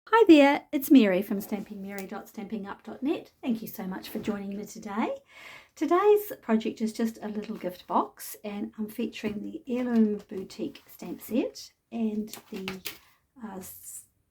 Hi there, it's Mary from stampingmary.stampinup.net. Thank you so much for joining me today. Today's project is just a little gift box, and I'm featuring the Heirloom Boutique stamp set and the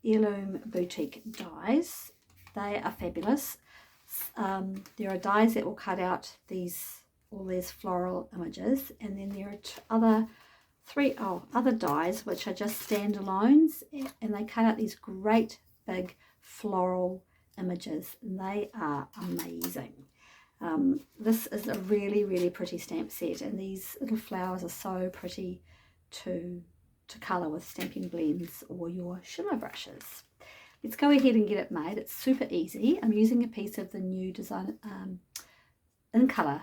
Heirloom Boutique dies. They are fabulous. There are dies that will cut out all these floral images, and then there are other dies which are just standalones, and they cut out these great big floral images, and they are amazing. This is a really pretty stamp set, and these little flowers are so pretty to colour with stamping blends or your shimmer brushes. Let's go ahead and get it made. It's super easy. I'm using a piece of the new design in colour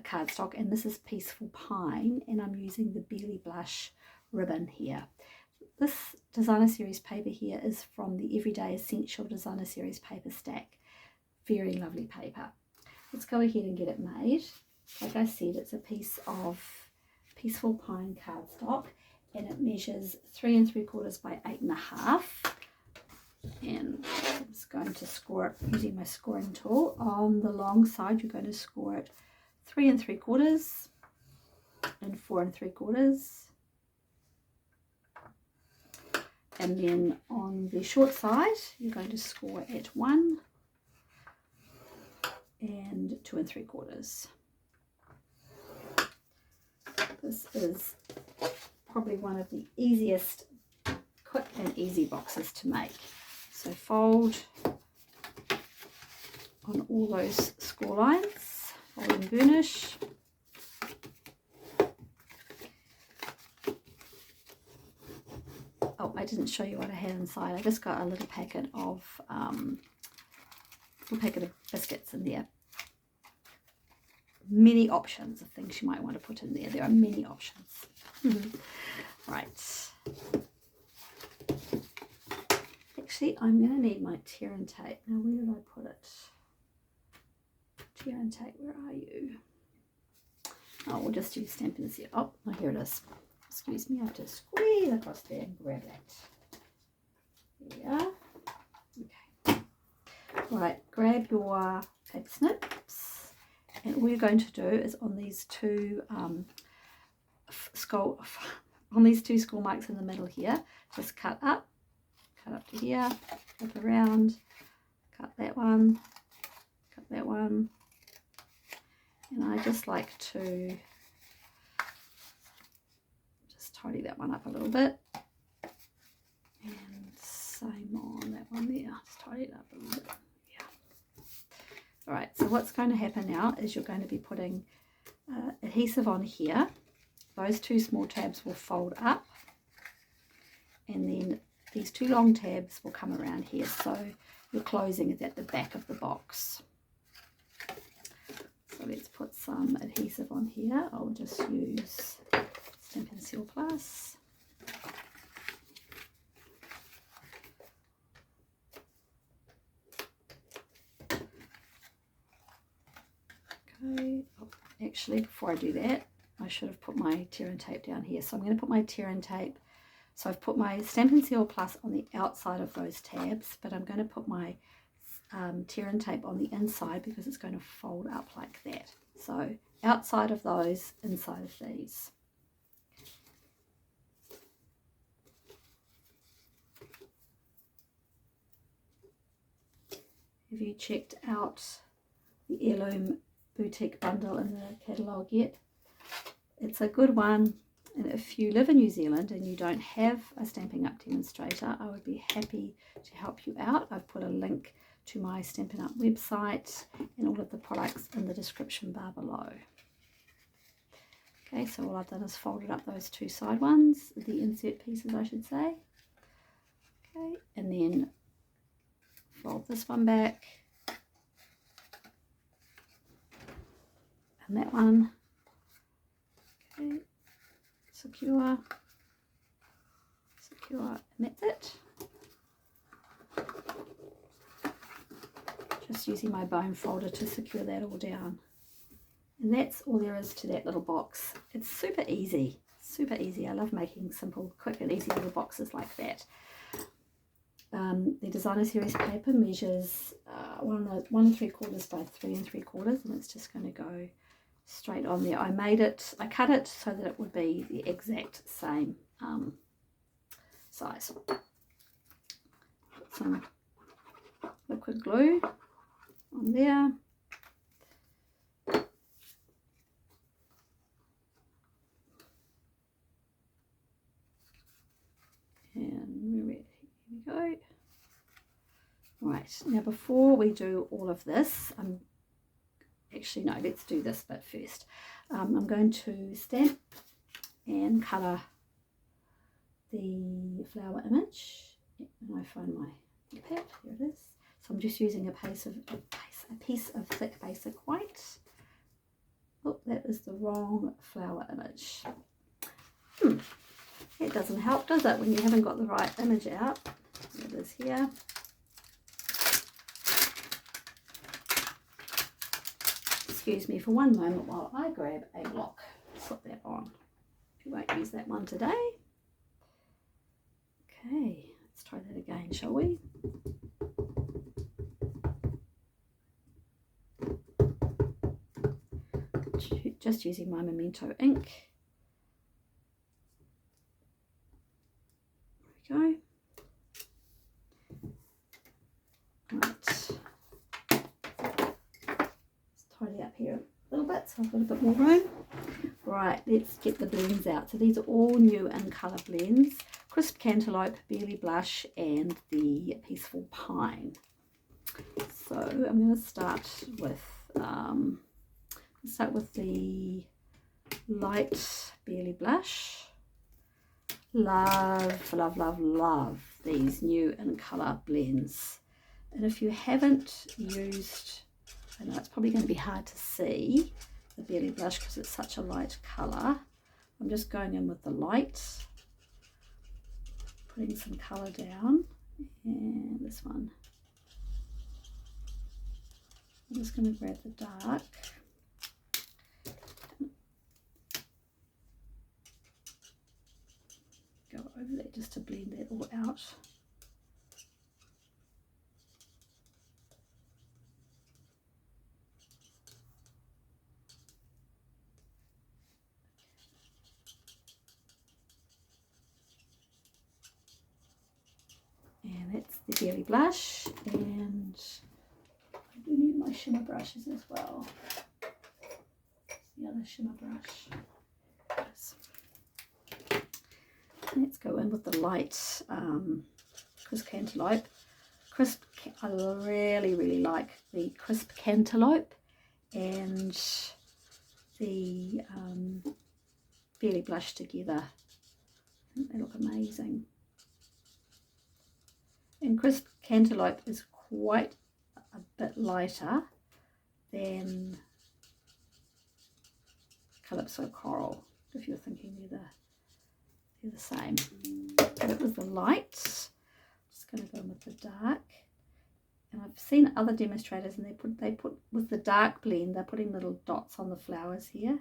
cardstock, and this is Peaceful Pine, and I'm using the Beely Blush ribbon here. This designer series paper here is from the Everyday Essential designer series paper stack. Very lovely paper. Let's go ahead and get it made. Like I said, it's a piece of Peaceful Pine cardstock, and it measures 3 3/4 by 8 1/2. And I'm just going to score it using my scoring tool. On the long side, you're going to score it 3 3/4 and 4 3/4. And then on the short side, you're going to score at 1 and 2 3/4. This is probably one of the easiest, quick and easy boxes to make. So fold on all those score lines, fold and burnish. Oh, I didn't show you what I had inside. I just got a little packet of biscuits in there. Many options of things you might want to put in there. There are many options. Right. Actually, I'm going to need my tear and tape. Now, where did I put it? Tear and tape, where are you? Oh, we'll just use Stampin' Up. Oh, here it is. Excuse me, I have to squeeze across there and grab that. There we are. Okay. Right, grab your paper snips, and all you're going to do is on these two skull marks in the middle here, just cut up to here, cut around, cut that one, and I just like to tidy that one up a little bit, and same on that one there, just tidy it up a little bit. Yeah. All right, so what's going to happen now is you're going to be putting adhesive on here. Those two small tabs will fold up, and then these two long tabs will come around here, so your closing is at the back of the box. So let's put some adhesive on here. I'll just use Stampin' Seal Plus. Okay. Oh, actually, before I do that, I should have put my tear and tape down here. So I'm going to put my tear and tape. So I've put my Stampin' Seal Plus on the outside of those tabs, but I'm going to put my tear and tape on the inside because it's going to fold up like that. So outside of those, inside of these. Have you checked out the Heirloom Boutique Bundle in the catalogue yet? It's a good one, and if you live in New Zealand and you don't have a Stampin' Up demonstrator, I would be happy to help you out. I've put a link to my Stampin' Up website and all of the products in the description bar below. Okay, so all I've done is folded up those two side ones, the insert pieces I should say. Okay, and then fold this one back, and that one. Okay, secure, and that's it. Just using my bone folder to secure that all down. And that's all there is to that little box. It's super easy, super easy. I love making simple, quick and easy little boxes like that. the designer series paper measures 1 3/4 by 3 3/4, and it's just going to go straight on there. I cut it so that it would be the exact same size. Put some liquid glue on there. And here we go. Right, now before we do all of this, actually no, let's do this bit first. I'm going to stamp and colour the flower image. And I find my pad, here it is. So I'm just using a piece of thick basic white. Oh, that is the wrong flower image. It doesn't help, does it, when you haven't got the right image out? Here it is here. Excuse me for one moment while I grab a block to put that on. We won't use that one today. Okay, let's try that again, shall we? Just using my Memento ink. There we go. Right. Let's tidy up here a little bit so I've got a bit more room. Right, let's get the blends out. So these are all new in colour blends. Crisp Cantaloupe, Barely Blush, and the Peaceful Pine. So I'm going to start with the light Barely Blush. Love, love, love, love these new in colour blends. And if you haven't used, I know it's probably going to be hard to see the Barely Blush because it's such a light colour. I'm just going in with the light, putting some colour down, and this one. I'm just going to grab the dark. Go over there just to blend that all out. And that's the Barely Blush, and I do need my shimmer brushes as well. The other shimmer brush. Yes. Let's go in with the light Crisp Cantaloupe. I really, really like the Crisp Cantaloupe and the Barely Blush together. I think they look amazing. And Crisp Cantaloupe is quite a bit lighter than Calypso Coral, if you're thinking they're the same. That was the light. Just going to go in with the dark. And I've seen other demonstrators, and they put with the dark blend, they're putting little dots on the flowers here.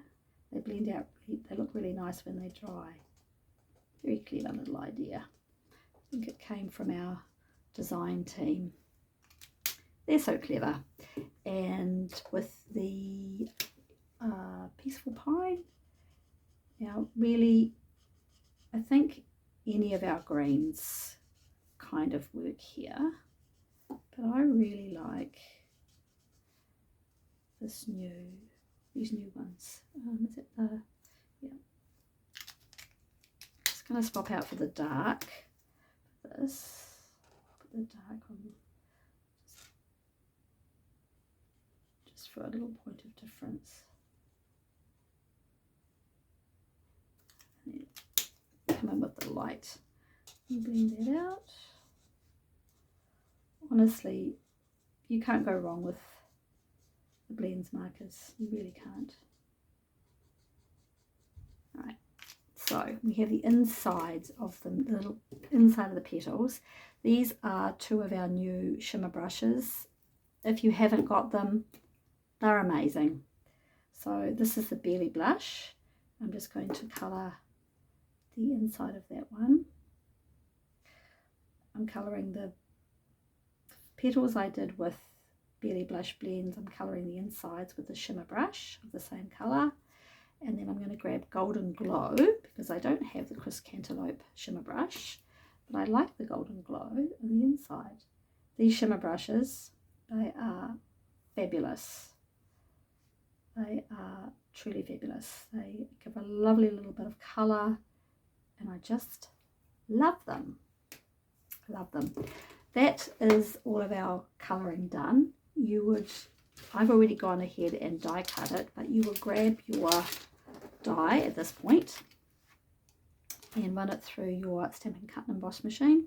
They blend out, they look really nice when they dry. Very clever little idea. I think it came from our design team. They're so clever. And with the Peaceful Pine, now really, I think any of our greens kind of work here, but I really like these new ones. Is it the, yeah. Just going to swap out for the dark. This. Put the dark on just for a little point of difference. And then come in with the light and blend that out. Honestly, you can't go wrong with the blends markers. You really can't. Right. So we have the insides of the little inside of the petals. These are two of our new shimmer brushes. If you haven't got them, they're amazing. So this is the Barely Blush. I'm just going to colour the inside of that one. I'm colouring the petals I did with Barely Blush Blends. I'm colouring the insides with the shimmer brush of the same colour. And then I'm going to grab Golden Glow, because I don't have the Crisp Cantaloupe shimmer brush, but I like the Golden Glow on the inside. These shimmer brushes, they are fabulous. They are truly fabulous. They give a lovely little bit of colour, and I just love them. Love them. That is all of our colouring done. I've already gone ahead and die cut it, but you will grab your die at this point and run it through your Stampin' Cut and Emboss machine.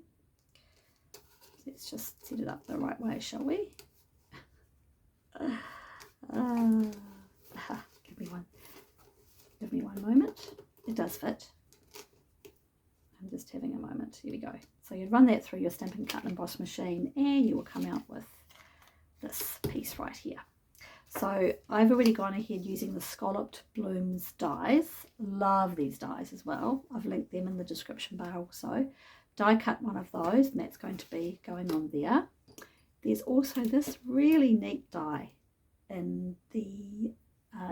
Let's just set it up the right way, shall we? Give me one moment. It does fit. I'm just having a moment. Here we go. So you'd run that through your Stampin' Cut and Emboss machine, and you will come out with this piece right here. So I've already gone ahead using the Scalloped Blooms dies. Love these dies as well. I've linked them in the description bar also. Die cut one of those, and that's going to be going on there. There's also this really neat die in the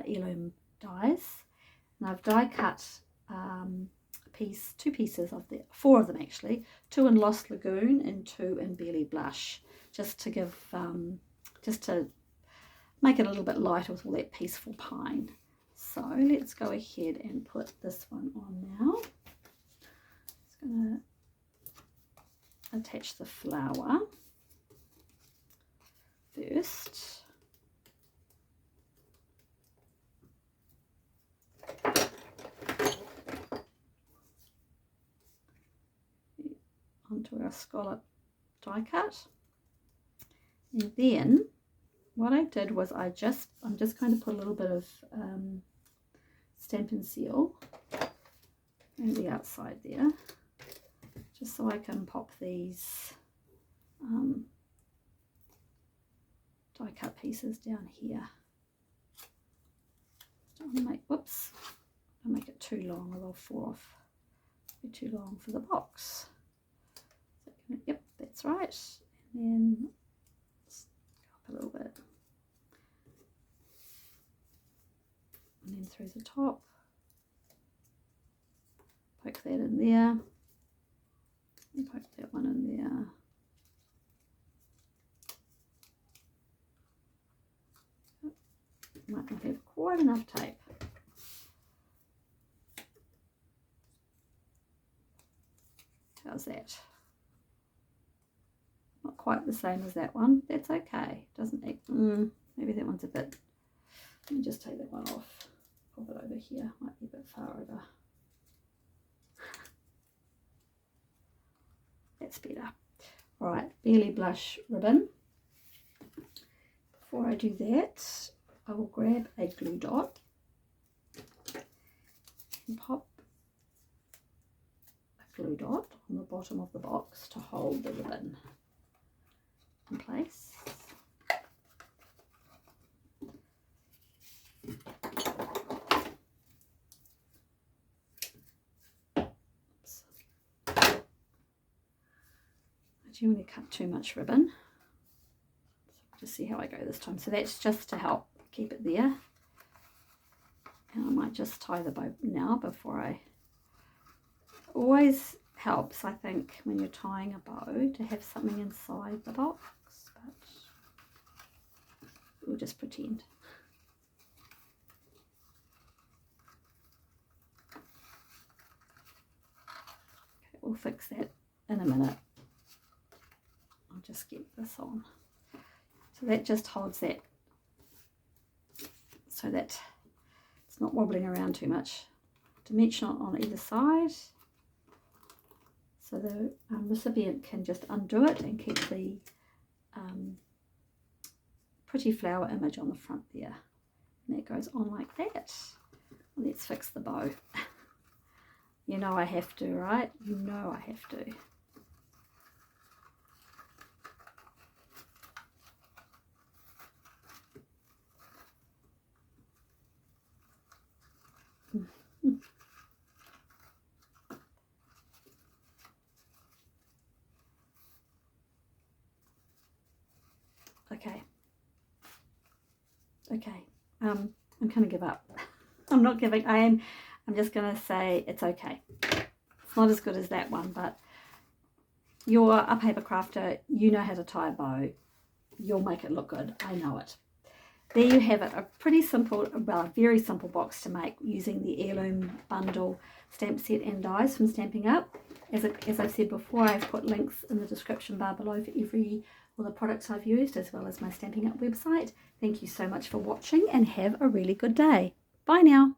Heirloom dies, and I've die cut two pieces of the, four of them actually, two in Lost Lagoon and two in Barely Blush, just to give just to make it a little bit lighter with all that peaceful pine. So let's go ahead and put this one on now. Just going to attach the flower first. Onto our scallop die cut. And then what I did was I'm just going to put a little bit of Stampin' Seal on the outside there, just so I can pop these die cut pieces down here. Don't want to make, whoops, don't make it too long or they'll fall off. Be too long for the box. So, yep, that's right. And then a little bit, and then through the top, poke that in there, and poke that one in there. Might not have quite enough tape. How's that? Not quite the same as that one. That's okay. Doesn't maybe that one's a bit. Let me just take that one off. Pop it over here. Might be a bit far over. That's better. Right, Barely Blush ribbon. Before I do that, I will grab a glue dot and pop a glue dot on the bottom of the box to hold the ribbon in place. Oops. I do want to cut too much ribbon. Just see how I go this time. So that's just to help keep it there. And I might just tie the bow now before I... Always helps, I think, when you're tying a bow to have something inside the box, but we'll just pretend. Okay, we'll fix that in a minute. I'll just get this on. So that just holds that so that it's not wobbling around too much. Dimensional on either side, so the recipient can just undo it and keep the pretty flower image on the front there. And that goes on like that. Let's fix the bow. You know I have to, right? You know I have to. Okay. Okay. I'm going to give up. I'm not giving. I'm just going to say it's okay. It's not as good as that one, but you're a paper crafter. You know how to tie a bow. You'll make it look good. I know it. There you have it. A pretty simple, well, a very simple box to make using the Heirloom Bundle stamp set and dies from Stampin' Up. As I said before, I've put links in the description bar below for all the products I've used, as well as my Stampin' Up website. Thank you so much for watching and have a really good day. Bye now.